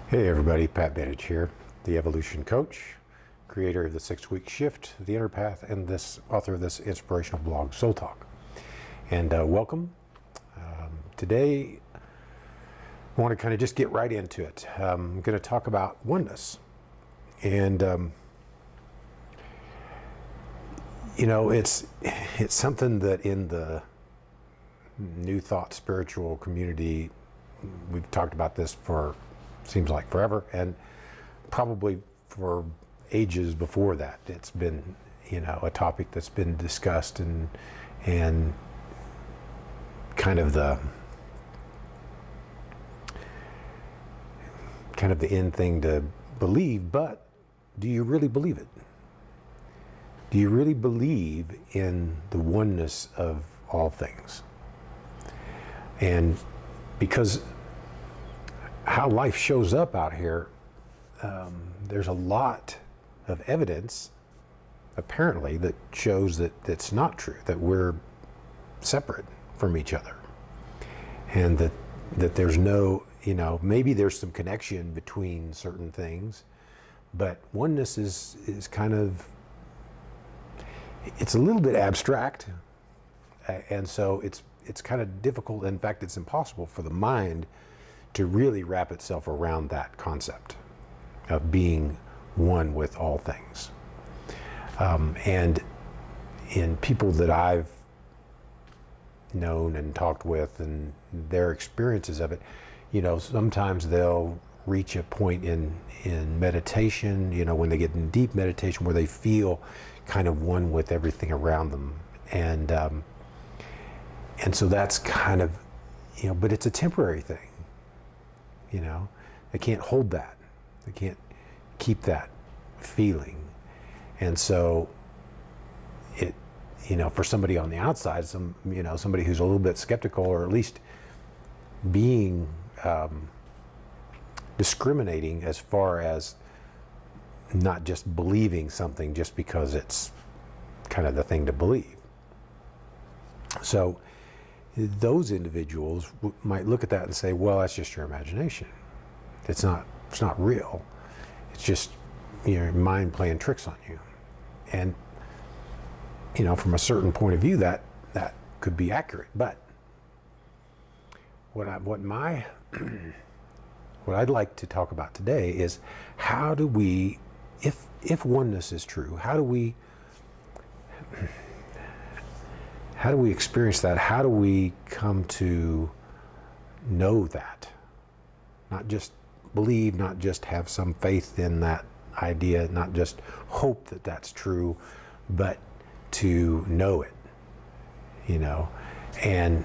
Hey everybody, PatBenage here, the evolution coach, creator of the 6-week shift, the inner path, and this author of this inspirational blog, SoulTalk. And welcome. Today, I want to kind of just get right into it. I'm going to talk about oneness. And it's something that in the New Thought spiritual community, we've talked about this for seems like forever, and probably for ages before that. It's been, a topic that's been discussed and kind of the end thing to believe. But do you really believe it? Do you really believe in the oneness of all things? And because how life shows up out here, there's a lot of evidence, apparently, that shows that that's not true, that we're separate from each other. And that there's no, maybe there's some connection between certain things, but oneness is kind of, it's a little bit abstract, and so it's kind of difficult. In fact, it's impossible for the mind to really wrap itself around that concept of being one with all things. And in people that I've known and talked with and their experiences of it, sometimes they'll reach a point in meditation, when they get in deep meditation where they feel kind of one with everything around them. And so that's kind of, but it's a temporary thing. They can't hold that. They can't keep that feeling. And so it, for somebody on the outside, somebody who's a little bit skeptical, or at least being discriminating as far as not just believing something just because it's kind of the thing to believe. So those individuals might look at that and say, well, that's just your imagination. It's not real. It's just your mind playing tricks on you. And, from a certain point of view, that could be accurate. But what I'd like to talk about today is, how do we, if oneness is true, how do we experience that? How do we come to know that? Not just believe, not just have some faith in that idea, not just hope that that's true, but to know it, and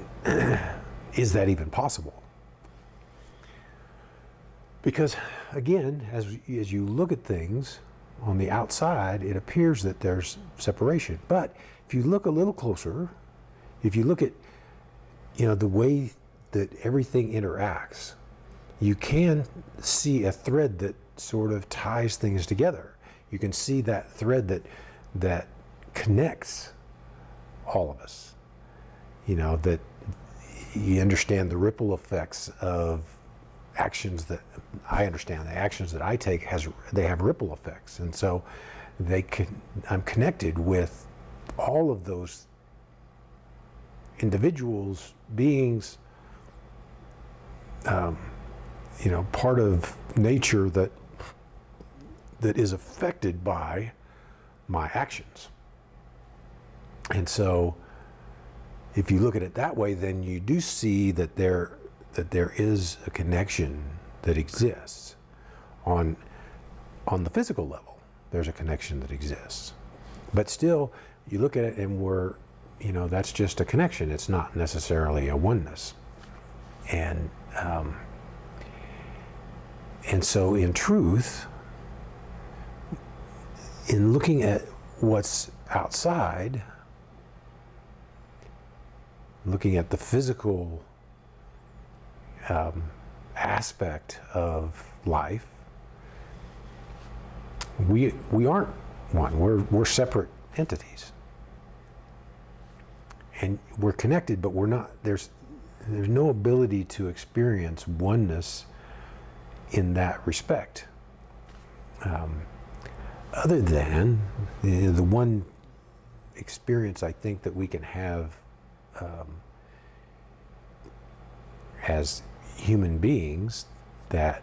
is that even possible? Because again, as you look at things on the outside, it appears that there's separation. But if you look a little closer, if you look at, the way that everything interacts, you can see a thread that sort of ties things together. You can see that thread that connects all of us. That you understand the ripple effects of actions that I understand. The actions that I take they have ripple effects, and so I'm connected with all of those individuals, beings, part of nature that is affected by my actions. And so if you look at it that way, then you do see that there is a connection that exists on the physical level. There's a connection that exists. But still, you look at it and that's just a connection. It's not necessarily a oneness. And so in truth, in looking at what's outside, looking at the physical aspect of life, we aren't one. We're separate entities. And we're connected, but we're not. There's no ability to experience oneness in that respect. Other than the one experience I think that we can have as human beings that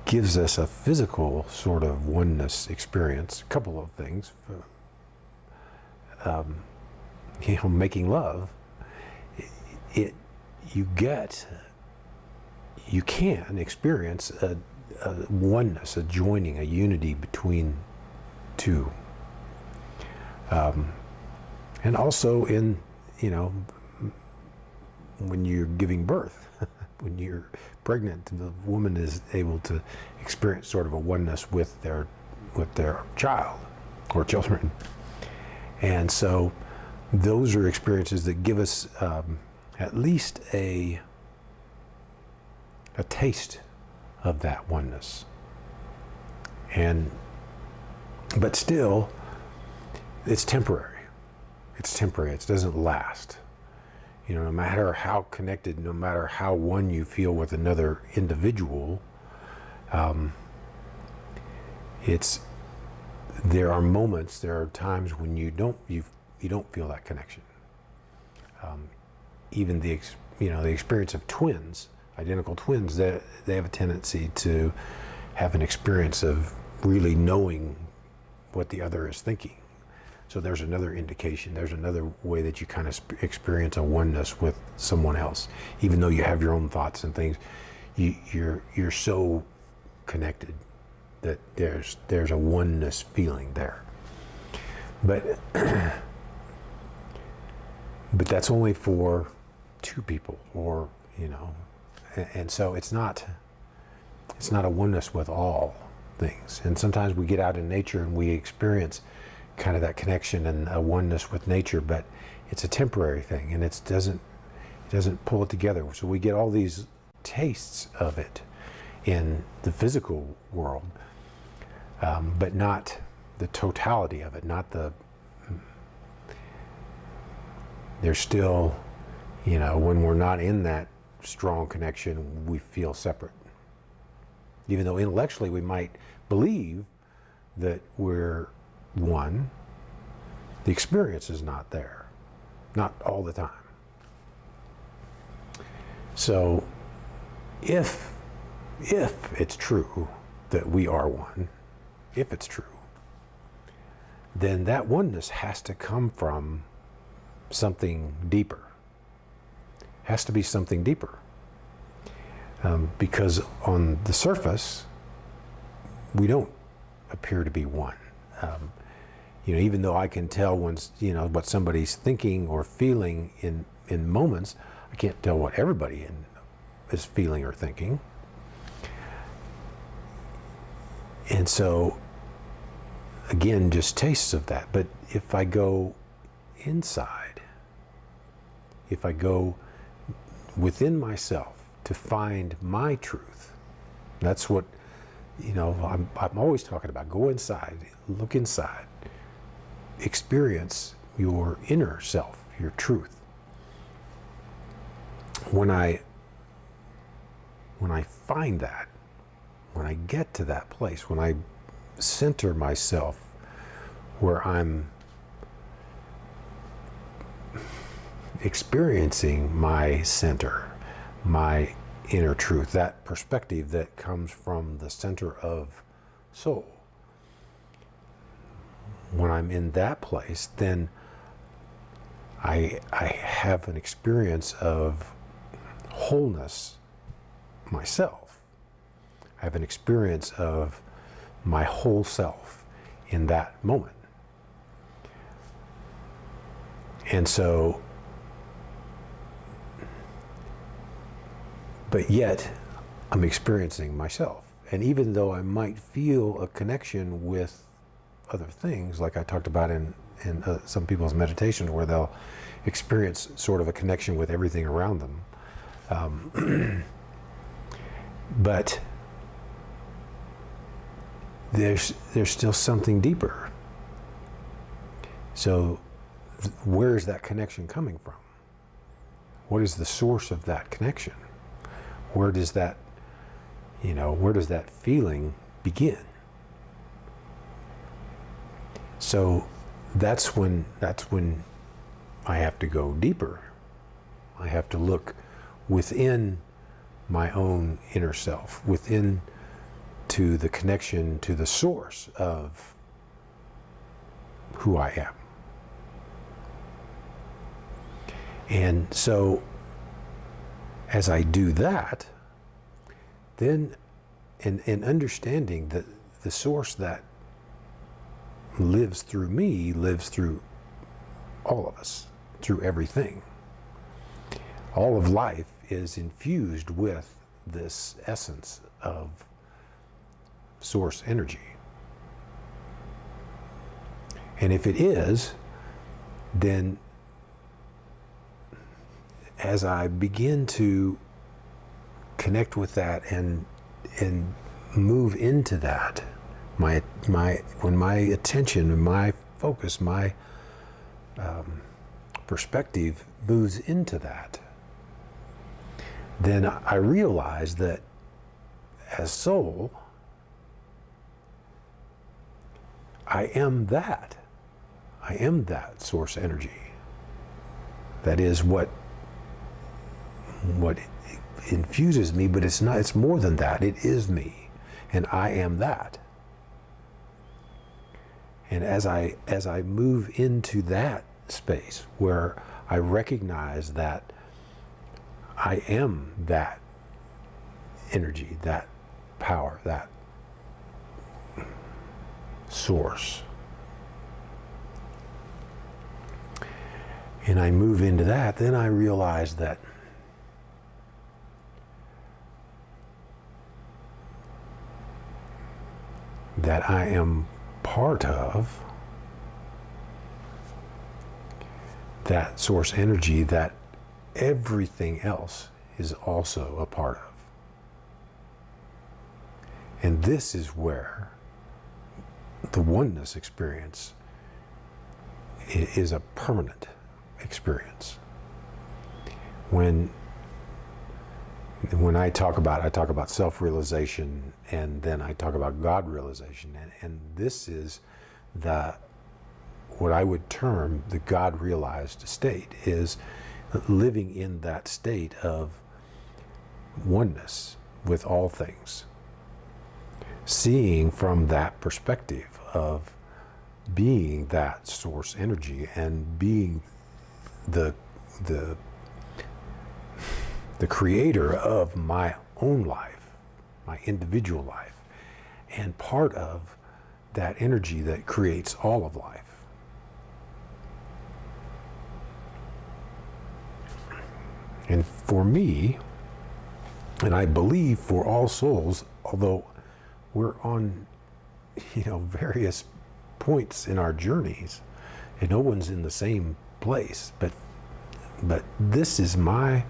gives us a physical sort of oneness experience, a couple of things. Making love, you can experience a oneness, a joining, a unity between two. And also in, when you're giving birth, when you're pregnant, the woman is able to experience sort of a oneness with their child or children. And so those are experiences that give us at least a taste of that oneness. But still, it's temporary. It's temporary. It doesn't last. No matter how connected, no matter how one you feel with another individual, there are moments, there are times when you don't feel that connection. Even the experience of twins, identical twins, they have a tendency to have an experience of really knowing what the other is thinking. So there's another indication, there's another way that you kind of experience a oneness with someone else. Even though you have your own thoughts and things, you're so connected that there's a oneness feeling there. But that's only for two people, or and so it's not a oneness with all things. And sometimes we get out in nature and we experience kind of that connection and a oneness with nature, but it's a temporary thing, and it doesn't pull it together. So we get all these tastes of it in the physical world, but not the totality of it. There's still, when we're not in that strong connection, we feel separate. Even though intellectually we might believe that we're one, the experience is not there, not all the time. So if it's true that we are one, if it's true, then that oneness has to come from something deeper. Has to be something deeper. Because on the surface, we don't appear to be one. Even though I can tell when, what somebody's thinking or feeling in moments, I can't tell what everybody is feeling or thinking. And so, again, just tastes of that. But if I go inside, if I go within myself to find my truth, that's what, I'm always talking about. Go inside, look inside, experience your inner self, your truth. When I find that, when I get to that place, when I center myself where I'm experiencing my center, my inner truth, that perspective that comes from the center of soul. When I'm in that place, then I have an experience of wholeness myself. I have an experience of my whole self in that moment. And so, but yet I'm experiencing myself. And even though I might feel a connection with other things, like I talked about in some people's meditations, where they'll experience sort of a connection with everything around them, but there's still something deeper. So where is that connection coming from? What is the source of that connection? Where does that, where does that feeling begin? So that's when I have to go deeper. I have to look within my own inner self, within to the connection to the source of who I am. And so as I do that, then in understanding that the source that lives through me lives through all of us, through everything. All of life is infused with this essence of source energy. And if it is, then as I begin to connect with that and move into that, when my attention and my focus, my perspective moves into that, then I realize that as soul, I am that. I am that source energy. That is what infuses me, but it's not, it's more than that. It is me, and I am that. And as I move into that space where I recognize that I am that energy, that power, that source, and I move into that, then I realize that I am part of that source energy that everything else is also a part of. And this is where the oneness experience is a permanent experience. When I talk about self-realization, and then I talk about God realization, and this is what I would term the God realized state, is living in that state of oneness with all things, seeing from that perspective of being that source energy and being the creator of my own life, my individual life, and part of that energy that creates all of life. And for me, and I believe for all souls, although we're on, various points in our journeys, and no one's in the same place, but this is my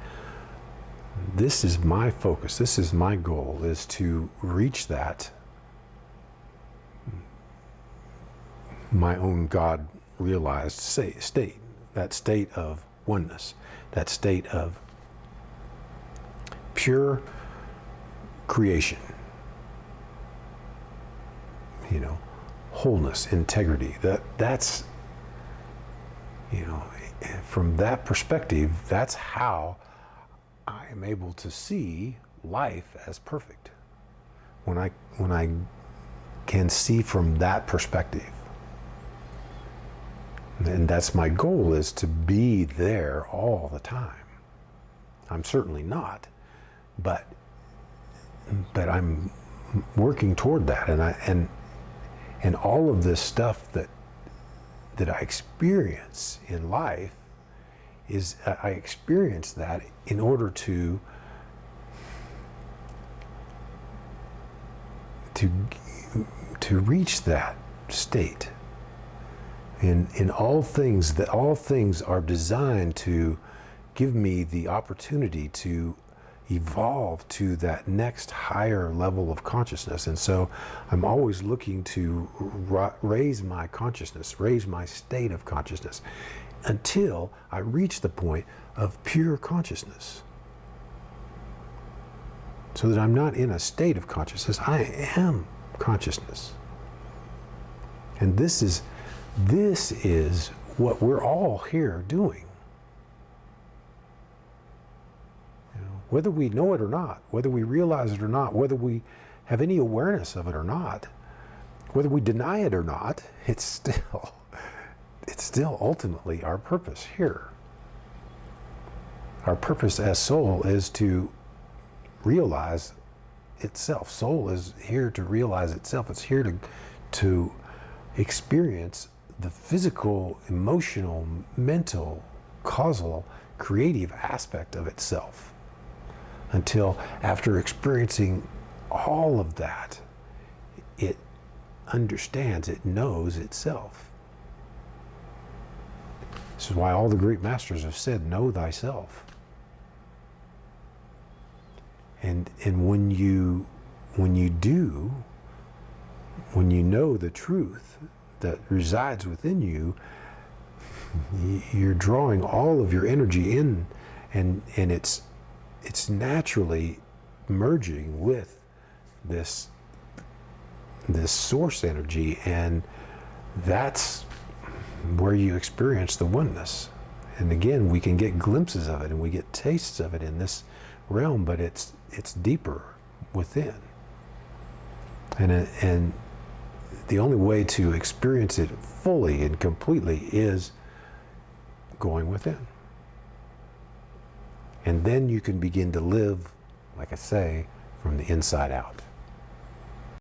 focus, this is my goal, is to reach that, my own God realized state, that state of oneness, that state of pure creation, wholeness, integrity. That's from that perspective, that's how I am able to see life as perfect. When I can see from that perspective. And that's my goal, is to be there all the time. I'm certainly not, but I'm working toward that, and all of this stuff that I experience in life is I experience that in order to reach that state. In all things, that all things are designed to give me the opportunity to evolve to that next higher level of consciousness. And so I'm always looking to raise my consciousness, raise my state of consciousness, until I reach the point of pure consciousness. so that I'm not in a state of consciousness. I am consciousness. And this is what we're all here doing. You know, whether we know it or not, whether we realize it or not, whether we have any awareness of it or not, whether we deny it or not, it's still ultimately our purpose here. Our purpose as soul is to realize itself. Soul is here to realize itself. It's here to experience the physical, emotional, mental, causal, creative aspect of itself. Until after experiencing all of that, it understands, it knows itself. This is why all the great masters have said, know thyself. And when you know the truth that resides within you, you're drawing all of your energy in, and it's naturally merging with this source energy, and that's where you experience the oneness. And again, we can get glimpses of it and we get tastes of it in this realm, but it's deeper within. And the only way to experience it fully and completely is going within. And then you can begin to live, like I say, from the inside out.